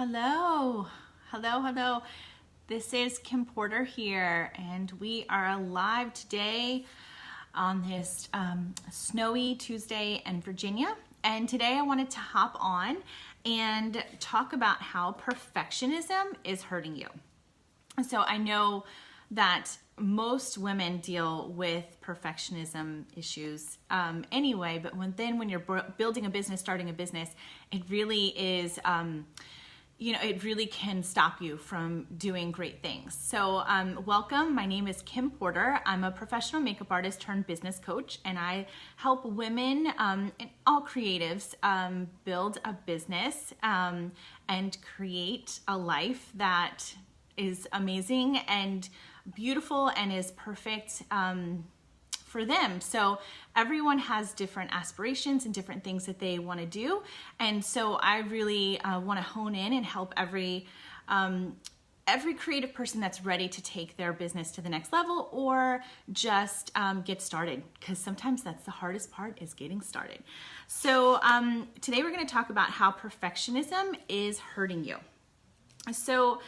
Hello, hello. This is Kim Porter here, and we are live today on this snowy Tuesday in Virginia. And today I wanted to hop on and talk about how perfectionism is hurting you. So I know that most women deal with perfectionism issues anyway, but when you're building a business, starting a business, it really is, it really can stop you from doing great things. So welcome, my name is Kim Porter. I'm a professional makeup artist turned business coach, and I help women and all creatives build a business and create a life that is amazing and beautiful and is perfect for them. So everyone has different aspirations and different things that they want to do. And so I really want to hone in and help every creative person that's ready to take their business to the next level or just get started, because sometimes that's the hardest part, is getting started. So today we're going to talk about how perfectionism is hurting you. So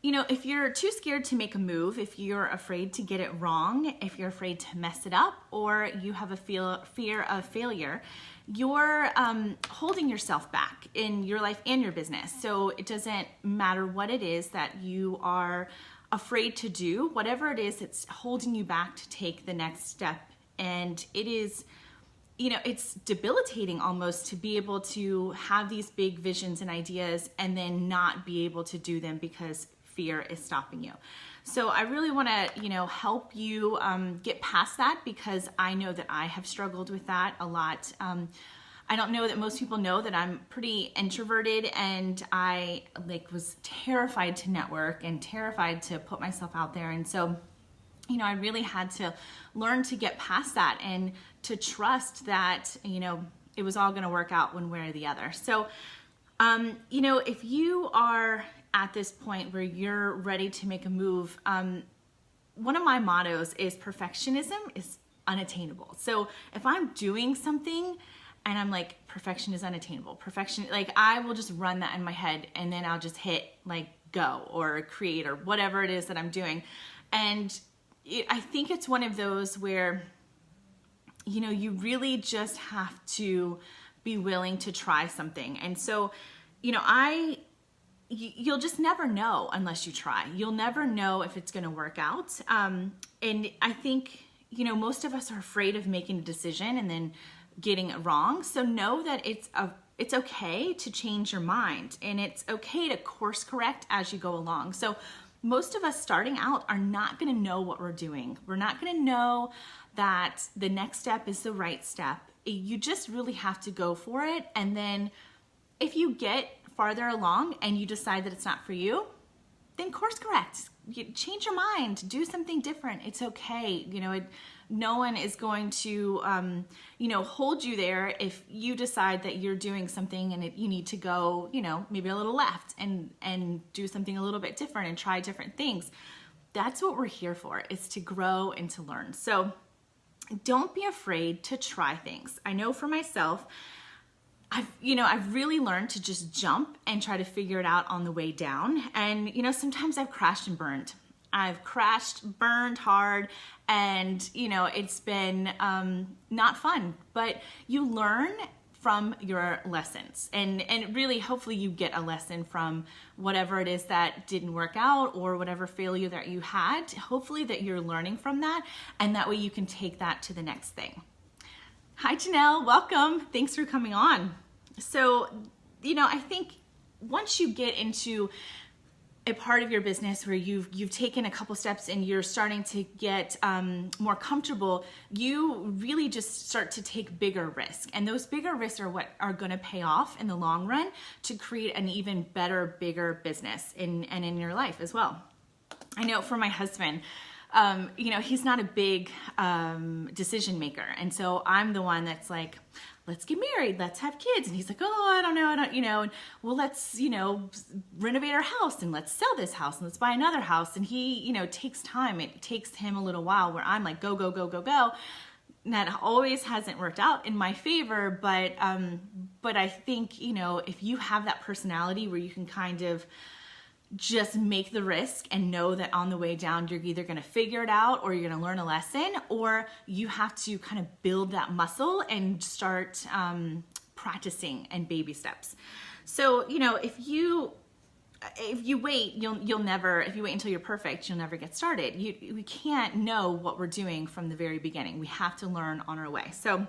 if you're too scared to make a move, if you're afraid to get it wrong, if you're afraid to mess it up, or you have a fear of failure, you're holding yourself back in your life and your business. So it doesn't matter what it is that you are afraid to do, whatever it is, it's holding you back to take the next step. And it is, it's debilitating almost to be able to have these big visions and ideas and then not be able to do them because fear is stopping you. So I really want to, help you get past that, because I know that I have struggled with that a lot. I don't know that most people know that I'm pretty introverted, and I was terrified to network and terrified to put myself out there. And so, I really had to learn to get past that and to trust that, it was all going to work out one way or the other. So, if you are at this point where you're ready to make a move, one of my mottos is perfectionism is unattainable. So if I'm doing something and I'm like, perfection is unattainable, I will just run that in my head, and then I'll just hit go or create or whatever it is that I'm doing. And I think it's one of those where, you really just have to be willing to try something. And so, you'll just never know unless you try. You'll never know if it's going to work out. And I think, most of us are afraid of making a decision and then getting it wrong. So know that it's okay to change your mind, and it's okay to course correct as you go along. So most of us starting out are not going to know what we're doing. We're not going to know that the next step is the right step. You just really have to go for it. And then if you get farther along and you decide that it's not for you, then course correct. Change your mind, do something different. It's okay. No one is going to, hold you there if you decide that you're doing something and you need to go, maybe a little left and do something a little bit different and try different things. That's what we're here for, is to grow and to learn. So don't be afraid to try things. I know for myself, I've really learned to just jump and try to figure it out on the way down. And, sometimes I've crashed and burned. I've crashed, burned hard, and, it's been not fun. But you learn from your lessons. And really, hopefully you get a lesson from whatever it is that didn't work out or whatever failure that you had. Hopefully that you're learning from that, and that way you can take that to the next thing. Hi, Janelle. Welcome. Thanks for coming on. So, I think once you get into a part of your business where you've taken a couple steps and you're starting to get more comfortable, you really just start to take bigger risks. And those bigger risks are what are going to pay off in the long run to create an even better, bigger business in your life as well. I know for my husband, he's not a big decision maker. And so I'm the one that's like, let's get married, let's have kids. And he's like, oh, I don't know, and well, let's, renovate our house, and let's sell this house, and let's buy another house. And he, takes time. It takes him a little while, where I'm like, go, go, go, go, go. that always hasn't worked out in my favor, but I think, if you have that personality where you can kind of just make the risk and know that on the way down, you're either going to figure it out or you're going to learn a lesson, or you have to kind of build that muscle and start practicing and baby steps. So, if you wait, you'll never, if you wait until you're perfect, you'll never get started. We can't know what we're doing from the very beginning. We have to learn on our way. So,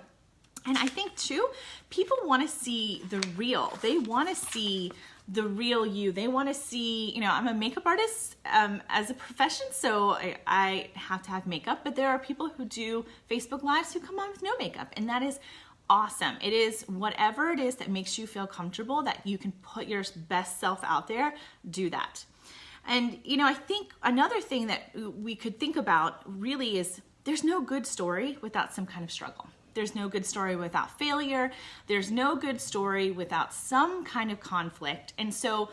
and I think too, people want to see the real. They want to see the real you. They want to see, I'm a makeup artist as a profession, so I have to have makeup, but there are people who do Facebook Lives who come on with no makeup, and that is awesome. It is whatever it is that makes you feel comfortable, that you can put your best self out there, do that. And, I think another thing that we could think about really is there's no good story without some kind of struggle. There's no good story without failure. There's no good story without some kind of conflict. And so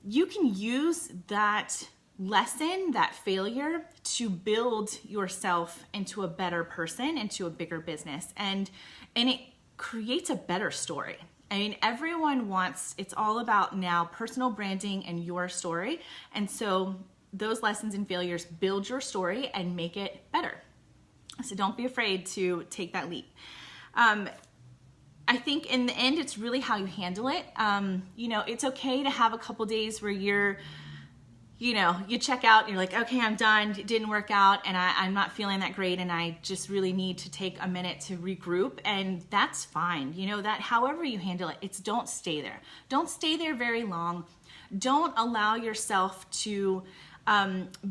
you can use that lesson, that failure, to build yourself into a better person, into a bigger business. And it creates a better story. I mean, everyone wants, it's all about now personal branding and your story. And so those lessons and failures build your story and make it better. So don't be afraid to take that leap. I think in the end, it's really how you handle it. It's okay to have a couple days where you check out and you're like, okay, I'm done. It didn't work out and I'm not feeling that great and I just really need to take a minute to regroup, and that's fine. That however you handle it, don't stay there. Don't stay there very long. Don't allow yourself to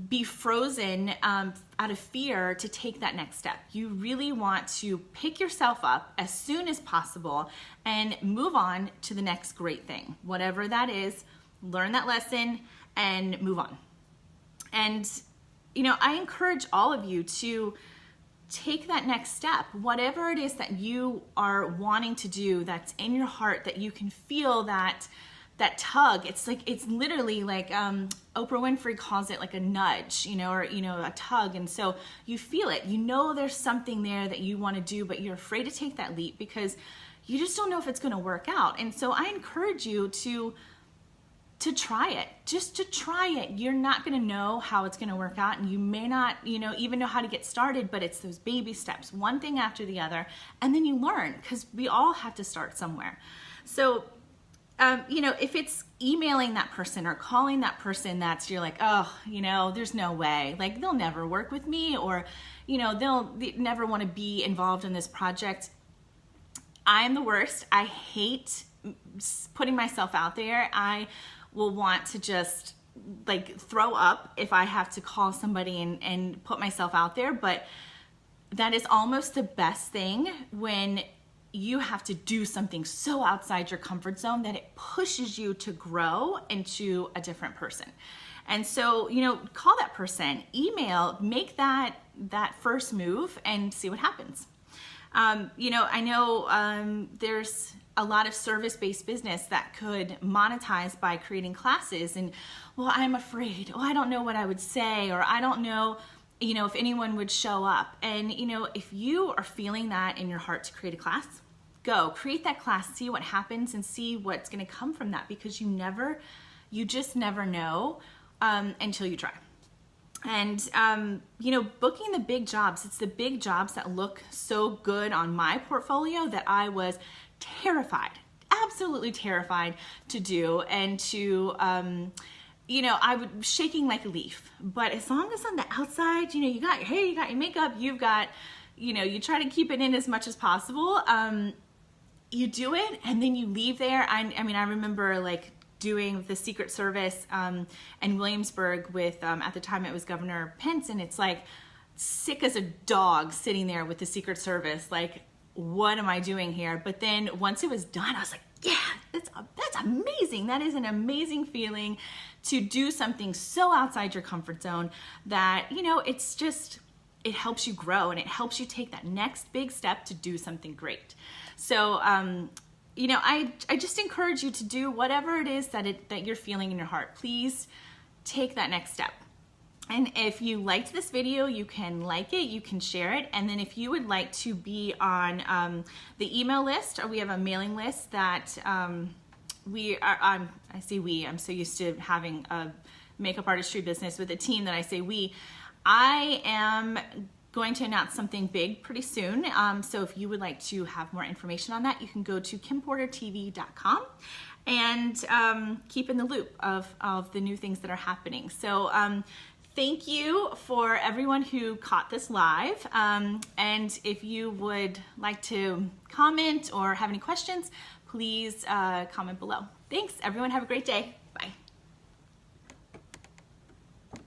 be frozen out of fear to take that next step. You really want to pick yourself up as soon as possible and move on to the next great thing. Whatever that is, learn that lesson and move on. And, I encourage all of you to take that next step. Whatever it is that you are wanting to do, that's in your heart, that you can feel that tug. It's literally like Oprah Winfrey calls it like a nudge, or a tug. And so you feel it. There's something there that you want to do, but you're afraid to take that leap because you just don't know if it's going to work out. And so I encourage you to try it, just to try it. You're not going to know how it's going to work out, and you may not, even know how to get started, but it's those baby steps, one thing after the other, and then you learn, because we all have to start somewhere. So, if it's emailing that person or calling that person you're like, oh, there's no way, like they'll never work with me, or, they'll never want to be involved in this project. I'm the worst. I hate putting myself out there. I will want to just like throw up if I have to call somebody and put myself out there. But that is almost the best thing when you have to do something so outside your comfort zone that it pushes you to grow into a different person. And so, call that person, email, make that first move and see what happens. I know there's a lot of service-based business that could monetize by creating classes, and well, I'm afraid, I don't know what I would say, or I don't know, if anyone would show up. And, if you are feeling that in your heart to create a class, go create that class, see what happens and see what's going to come from that, because you just never know until you try. And, booking the big jobs, it's the big jobs that look so good on my portfolio that I was terrified, absolutely terrified to do. And to, I was shaking like a leaf. But as long as on the outside, you got your hair, you got your makeup, you've got, you try to keep it in as much as possible. You do it and then you leave there. I remember like doing the Secret Service in Williamsburg with, at the time it was Governor Pence, and it's like sick as a dog sitting there with the Secret Service, like, what am I doing here? But then once it was done, I was like, yeah, that's amazing. That is an amazing feeling to do something so outside your comfort zone that, it helps you grow and it helps you take that next big step to do something great. So, I just encourage you to do whatever it is that you're feeling in your heart. Please take that next step. And if you liked this video, you can like it, you can share it. And then if you would like to be on the email list, or we have a mailing list that I say we, I'm so used to having a makeup artistry business with a team that I say we. I am going to announce something big pretty soon. So if you would like to have more information on that, you can go to kimportertv.com and keep in the loop of the new things that are happening. So thank you for everyone who caught this live. And if you would like to comment or have any questions, please comment below. Thanks, everyone. Have a great day.